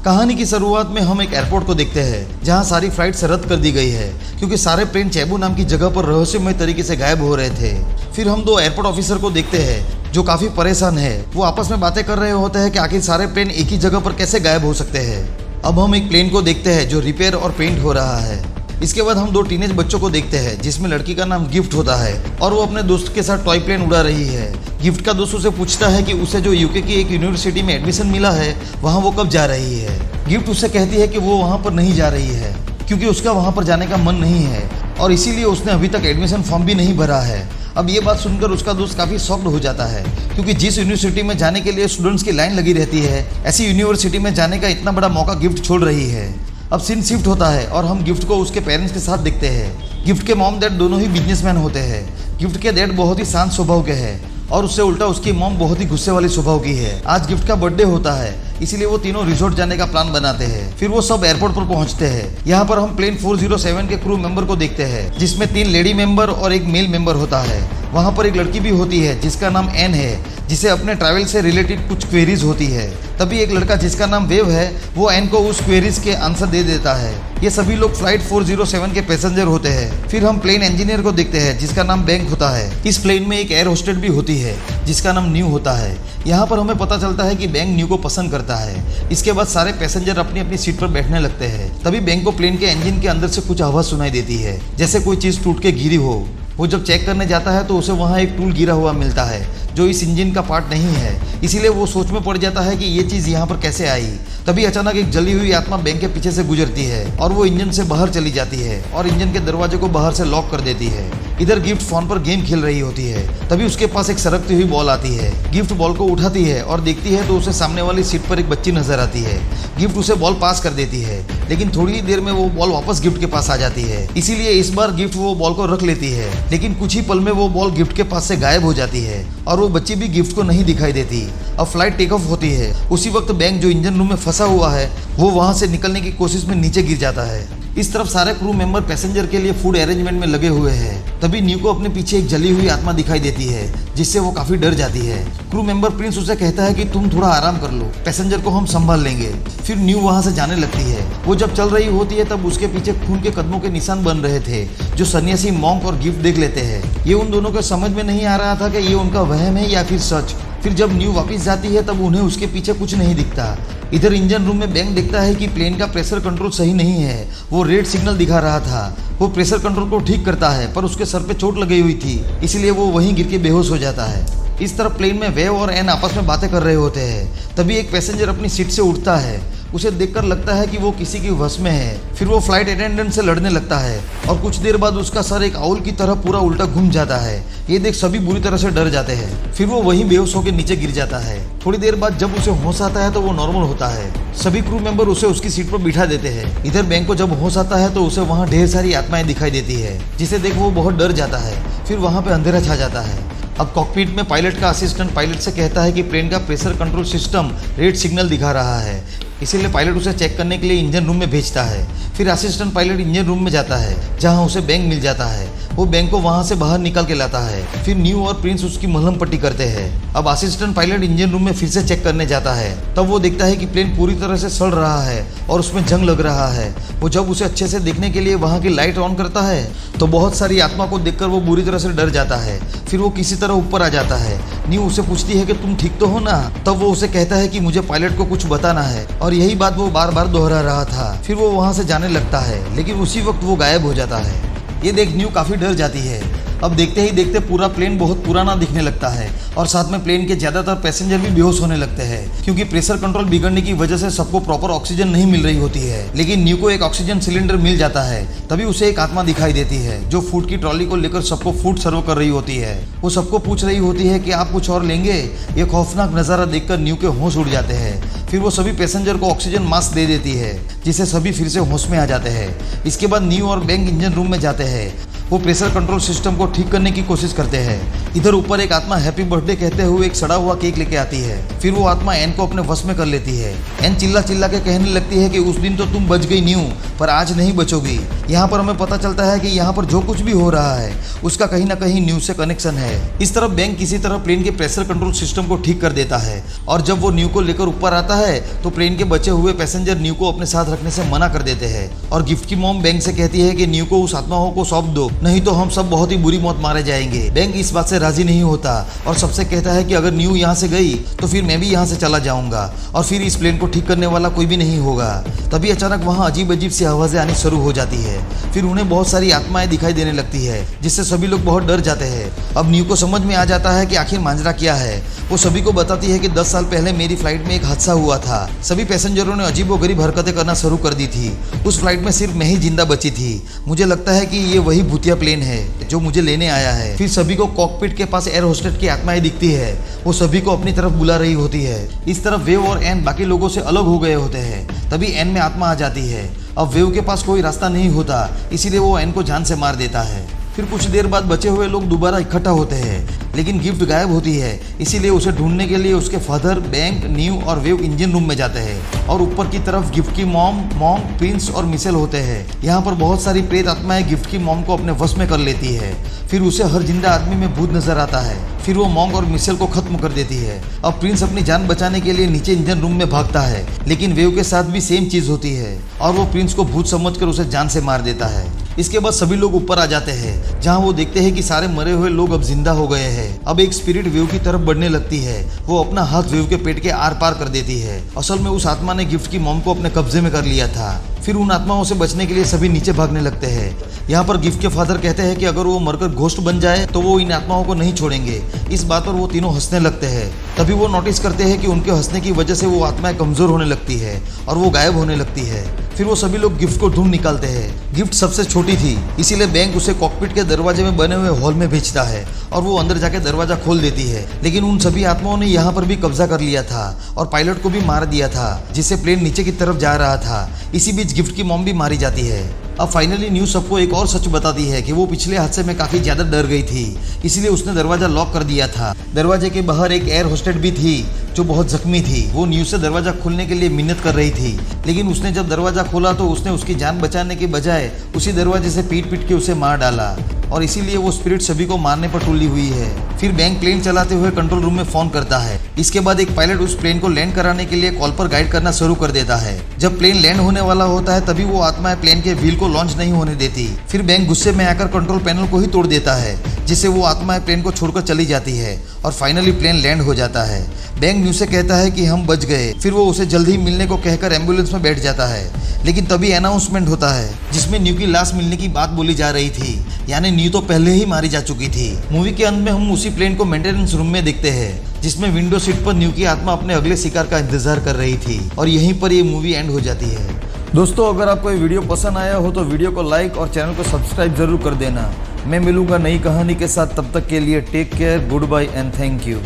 कहानी की शुरुआत में हम एक एयरपोर्ट को देखते हैं जहां सारी फ्लाइट्स रद्द कर दी गई है क्योंकि सारे प्लेन चेबू नाम की जगह पर रहस्यमय तरीके से गायब हो रहे थे। फिर हम दो एयरपोर्ट ऑफिसर को देखते हैं जो काफी परेशान है। वो आपस में बातें कर रहे होते हैं कि आखिर सारे प्लेन एक ही जगह पर कैसे गायब हो सकते हैं। अब हम एक प्लेन को देखते हैं जो रिपेयर और पेंट हो रहा है। इसके बाद हम दो टीनेज बच्चों को देखते हैं जिसमें लड़की का नाम गिफ्ट होता है और वो अपने दोस्त के साथ टॉय प्लेन उड़ा रही है। गिफ्ट का दोस्त उसे पूछता है कि उसे जो यूके की एक यूनिवर्सिटी में एडमिशन मिला है वहाँ वो कब जा रही है। गिफ्ट उससे कहती है कि वो वहाँ पर नहीं जा रही है क्योंकि उसका वहाँ पर जाने का मन नहीं है और इसीलिए उसने अभी तक एडमिशन फॉर्म भी नहीं भरा है। अब ये बात सुनकर उसका दोस्त काफ़ी शॉक्ड हो जाता है क्योंकि जिस यूनिवर्सिटी में जाने के लिए स्टूडेंट्स की लाइन लगी रहती है ऐसी यूनिवर्सिटी में जाने का इतना बड़ा मौका गिफ्ट छोड़ रही है। अब सीन शिफ्ट होता है और हम गिफ्ट को उसके पेरेंट्स के साथ देखते हैं। गिफ्ट के मॉम डैड दोनों ही बिजनेसमैन होते हैं। गिफ्ट के डैड बहुत ही शांत स्वभाव के हैं और उससे उल्टा उसकी मॉम बहुत ही गुस्से वाली स्वभाव की है। आज गिफ्ट का बर्थडे होता है इसीलिए वो तीनों रिजॉर्ट जाने का प्लान बनाते हैं। फिर वो सब एयरपोर्ट पर पहुंचते हैं। यहाँ पर हम प्लेन 407 के क्रू मेंबर को देखते हैं जिसमें 3 लेडी मेंबर और एक मेल मेंबर होता है। वहाँ पर एक लड़की भी होती है जिसका नाम एन है जिसे अपने ट्रैवल से रिलेटेड कुछ क्वेरीज होती है। तभी एक लड़का जिसका नाम वेव है वो एन को उस क्वेरीज के आंसर दे देता है। ये सभी लोग फ्लाइट 407 के पैसेंजर होते हैं। फिर हम प्लेन इंजीनियर को देखते हैं जिसका नाम बैंक होता है। इस प्लेन में एक एयर होस्टेस भी होती है जिसका नाम न्यू होता है। यहाँ पर हमें पता चलता है कि बैंक न्यू को पसंद करता है। इसके बाद सारे पैसेंजर अपनी अपनी सीट पर बैठने लगते हैं। तभी बैंक को प्लेन के इंजन के अंदर से कुछ आवाज़ सुनाई देती है जैसे कोई चीज़ टूट के गिरी हो। वो जब चेक करने जाता है तो उसे वहाँ एक टूल गिरा हुआ मिलता है जो इस इंजन का पार्ट नहीं है। इसीलिए वो सोच में पड़ जाता है कि ये चीज़ यहाँ पर कैसे आई। तभी अचानक एक जली हुई आत्मा बैंक के पीछे से गुजरती है और वो इंजन से बाहर चली जाती है और इंजन के दरवाजे को बाहर से लॉक कर देती है। इधर गिफ्ट फोन पर गेम खेल रही होती है। तभी उसके पास एक सरकती हुई बॉल आती है। गिफ्ट बॉल को उठाती है और देखती है तो उसे सामने वाली सीट पर एक बच्ची नजर आती है। गिफ्ट उसे बॉल पास कर देती है लेकिन थोड़ी ही देर में वो बॉल वापस गिफ्ट के पास आ जाती है। इसीलिए इस बार गिफ्ट वो बॉल को रख लेती है लेकिन कुछ ही पल में वो बॉल गिफ्ट के पास से गायब हो जाती है और वो बच्ची भी गिफ्ट को नहीं दिखाई देती। अब फ्लाइट टेक ऑफ होती है। उसी वक्त बैंक जो इंजन रूम में फंसा हुआ है वो वहां से निकलने की कोशिश में नीचे गिर जाता है। इस तरफ सारे क्रू मेंबर पैसेंजर के लिए फूड अरेंजमेंट में लगे हुए हैं। तभी न्यू को अपने पीछे एक जली हुई आत्मा दिखाई देती है जिससे वो काफी डर जाती है। क्रू मेंबर प्रिंस उसे कहता है कि तुम थोड़ा आराम कर लो, पैसेंजर को हम संभाल लेंगे। फिर न्यू वहां से जाने लगती है। वो जब चल रही होती है तब उसके पीछे खून के कदमों के निशान बन रहे थे जो सन्यासी मॉन्क और गिफ्ट देख लेते हैं। ये उन दोनों को समझ में नहीं आ रहा था कि ये उनका वहम है या फिर सच। फिर जब न्यू वापस जाती है तब उन्हें उसके पीछे कुछ नहीं दिखता। इधर इंजन रूम में बैंक देखता है कि प्लेन का प्रेशर कंट्रोल सही नहीं है। वो रेड सिग्नल दिखा रहा था। वो प्रेशर कंट्रोल को ठीक करता है पर उसके सर पे चोट लगी हुई थी इसलिए वो वहीं गिर के बेहोश हो जाता है। इस तरफ प्लेन में वेव और एन आपस में बातें कर रहे होते हैं। तभी एक पैसेंजर अपनी सीट से उठता है। उसे देखकर लगता है कि वो किसी की वश में है। फिर वो फ्लाइट अटेंडेंट से लड़ने लगता है और कुछ देर बाद उसका सर एक आउल की तरह पूरा उल्टा घूम जाता है। ये देख सभी बुरी तरह से डर जाते हैं। फिर वो वहीं बेहोश होकर नीचे गिर जाता है। थोड़ी देर बाद जब उसे होश आता है तो वो नॉर्मल होता है। सभी क्रू मेंबर उसे उसकी सीट पर बिठा देते हैं। इधर बैंक को जब होश आता है तो उसे वहाँ ढेर सारी आत्माएं दिखाई देती है जिसे देख वो बहुत डर जाता है। फिर वहाँ पे अंधेरा छा जाता है। अब कॉकपिट में पायलट का असिस्टेंट पायलट से कहता है कि प्लेन का pressure control system red signal दिखा रहा है। इसीलिए पायलट उसे चेक करने के लिए इंजन रूम में भेजता है। फिर असिस्टेंट पायलट इंजन रूम में जाता है जहां उसे बैंक मिल जाता है। वो बैंक को वहां से बाहर निकाल के लाता है। फिर न्यू और प्रिंस उसकी मलहम पट्टी करते हैं। अब असिस्टेंट पायलट इंजन रूम में फिर से चेक करने जाता है। तब वो देखता है कि प्लेन पूरी तरह से सड़ रहा है और उसमें जंग लग रहा है। वो जब उसे अच्छे से देखने के लिए वहाँ की लाइट ऑन करता है तो बहुत सारी आत्मा को देखकर वो बुरी तरह से डर जाता है। फिर वो किसी तरह ऊपर आ जाता है। न्यू उसे पूछती है कि तुम ठीक तो हो ना। तब वो उसे कहता है कि मुझे पायलट को कुछ बताना है और यही बात वो बार बार दोहरा रहा था। फिर वो वहाँ से जाने लगता है लेकिन उसी वक्त वो गायब हो जाता है। ये देख न्यू काफ़ी डर जाती है। अब देखते ही देखते पूरा प्लेन बहुत पुराना दिखने लगता है और साथ में प्लेन के ज़्यादातर पैसेंजर भी बेहोश होने लगते हैं क्योंकि प्रेशर कंट्रोल बिगड़ने की वजह से सबको प्रॉपर ऑक्सीजन नहीं मिल रही होती है। लेकिन न्यू को एक ऑक्सीजन सिलेंडर मिल जाता है। तभी उसे एक आत्मा दिखाई देती है जो फूड की ट्रॉली को लेकर सबको फूड सर्व कर रही होती है। वो सबको पूछ रही होती है कि आप कुछ और लेंगे। ये खौफनाक नज़ारा देखकर न्यू के होश उड़ जाते हैं। फिर वो सभी पैसेंजर को ऑक्सीजन मास्क दे देती है जिससे सभी फिर से होश में आ जाते हैं। इसके बाद न्यू और बैंक इंजन रूम में जाते हैं। वो प्रेशर कंट्रोल सिस्टम को ठीक करने की कोशिश करते हैं। इधर ऊपर एक आत्मा हैप्पी बर्थडे कहते हुए एक सड़ा हुआ केक लेके आती है। फिर वो आत्मा एन को अपने वश में कर लेती है। एन चिल्ला चिल्ला के कहने लगती है कि उस दिन तो तुम बच गई न्यू, पर आज नहीं बचोगी। यहाँ पर हमें पता चलता है कि यहाँ पर जो कुछ भी हो रहा है उसका कहीं ना कहीं न्यू से कनेक्शन है। इस तरफ बैंक किसी तरह प्लेन के प्रेशर कंट्रोल सिस्टम को ठीक कर देता है और जब वो न्यू को लेकर ऊपर आता है तो प्लेन के बचे हुए पैसेंजर न्यू को अपने साथ रखने से मना कर देते हैं और गिफ्ट की मॉम बैंक से कहती है कि न्यू को उस आत्माओं को सौंप दो, नहीं तो हम सब बहुत ही बुरी मौत मारे जाएंगे। बैंक इस बात से राजी नहीं होता और सबसे कहता है कि अगर न्यू यहाँ से गई तो फिर मैं भी यहाँ से चला जाऊंगा और फिर इस प्लेन को ठीक करने वाला कोई भी नहीं होगा। तभी अचानक वहाँ अजीब अजीब सी आवाजें आनी शुरू हो जाती है। फिर उन्हें बहुत सारी आत्माएं दिखाई देने लगती है जिससे सभी लोग बहुत डर जाते हैं। अब न्यू को समझ में आ जाता है कि आखिर मांजरा क्या है। वो सभी को बताती है कि 10 साल पहले मेरी फ्लाइट में एक हादसा हुआ था। सभी पैसेंजरों ने अजीबोगरीब हरकतें करना शुरू कर दी थी। उस फ्लाइट में सिर्फ मैं ही जिंदा बची थी। मुझे लगता है कि ये वही भूतिया प्लेन है जो मुझे लेने आया है। फिर सभी को कॉकपिट के पास एयर होस्टेस की आत्माएं दिखती है। वो सभी को अपनी तरफ बुला रही होती है। इस तरफ वेव और एन बाकी लोगों से अलग हो गए होते हैं। तभी एन में आत्मा आ जाती है। अब वेव के पास कोई रास्ता नहीं होता, इसीलिए वो एन को जान से मार देता है। फिर कुछ देर बाद बचे हुए लोग दोबारा इकट्ठा होते हैं, लेकिन गिफ्ट गायब होती है। इसीलिए उसे ढूंढने के लिए उसके फादर, बैंक, न्यू और वेव इंजन रूम में जाते हैं और ऊपर की तरफ गिफ्ट की मॉम, प्रिंस और मिशेल होते हैं। यहाँ पर बहुत सारी प्रेत आत्माएं गिफ्ट की मॉम को अपने वश में कर लेती है। फिर उसे हर जिंदा आदमी में भूत नजर आता है। फिर वो मॉन्ग और मिशेल को खत्म कर देती है। अब प्रिंस अपनी जान बचाने के लिए नीचे इंजन रूम में भागता है, लेकिन वेव के साथ भी सेम चीज होती है और वो प्रिंस को भूत समझकर उसे जान से मार देता है। इसके बाद सभी लोग ऊपर आ जाते हैं जहां वो देखते हैं कि सारे मरे हुए लोग अब जिंदा हो गए हैं। अब एक स्पिरिट वेव की तरफ बढ़ने लगती है। वो अपना हाथ वेव के पेट के आर पार कर देती है। असल में उस आत्मा ने गिफ्ट की मॉम को अपने कब्जे में कर लिया था। फिर उन आत्माओं से बचने के लिए सभी नीचे भागने लगते हैं। यहाँ पर गिफ्ट के फादर कहते हैं कि अगर वो मरकर घोस्ट बन जाए तो वो इन आत्माओं को नहीं छोड़ेंगे। इस बात पर वो तीनों हंसने लगते हैं। तभी वो नोटिस करते हैं कि उनके हंसने की वजह से वो आत्माएं कमजोर होने लगती है और वो गायब होने लगती है। फिर वो सभी लोग गिफ्ट को ढूंढ निकालते हैं। गिफ्ट सबसे छोटी थी, इसीलिए बैंक उसे कॉकपिट के दरवाजे में बने हुए हॉल में भेजता है और वो अंदर जाके दरवाजा खोल देती है। लेकिन उन सभी आत्माओं ने यहाँ पर भी कब्जा कर लिया था और पायलट को भी मार दिया था, जिससे प्लेन नीचे की तरफ जा रहा था। इसी बीच गिफ्ट की मॉम भी मारी जाती है। अब फाइनली न्यू सबको एक और सच बताती है कि वो पिछले हादसे में काफी ज्यादा डर गई थी, इसलिए उसने दरवाजा लॉक कर दिया था। दरवाजे के बाहर एक एयर होस्टेस भी थी जो बहुत जख्मी थी। वो न्यू से दरवाजा खोलने के लिए मिन्नत कर रही थी, लेकिन उसने जब दरवाजा खोला तो उसने उसकी जान बचाने के बजाय उसी दरवाजे से पीट पीट के उसे मार डाला और इसीलिए वो स्पिरिट सभी को मारने पर तुली हुई है। फिर बैंक प्लेन चलाते हुए कंट्रोल रूम में फोन करता है। इसके बाद एक पायलट उस प्लेन को लैंड कराने के लिए कॉल पर गाइड करना शुरू कर देता है। जब प्लेन लैंड होने वाला होता है तभी वो आत्माएं प्लेन के व्हील को लॉन्च नहीं होने देती। फिर बैंक गुस्से में आकर कंट्रोल पैनल को ही तोड़ देता है, जिससे वो आत्माएं प्लेन को छोड़कर चली जाती है और फाइनली प्लेन लैंड हो जाता है। बैंक न्यू से कहता है कि हम बच गए। फिर वो उसे जल्द ही मिलने को कहकर एम्बुलेंस में बैठ जाता है, लेकिन तभी अनाउंसमेंट होता है जिसमें न्यू की लाश मिलने की बात बोली जा रही थी, यानी न्यू तो पहले ही मारी जा चुकी थी। मूवी के अंत में हम उसी प्लेन को मेंटेनेंस रूम में देखते हैं, जिसमें विंडो सीट पर न्यू की आत्मा अपने अगले शिकार का इंतजार कर रही थी और यहीं पर ये मूवी एंड हो जाती है। दोस्तों, अगर आपको ये वीडियो पसंद आया हो तो वीडियो को लाइक और चैनल को सब्सक्राइब जरूर कर देना। मैं मिलूंगा नई कहानी के साथ, तब तक के लिए take care, goodbye and thank you.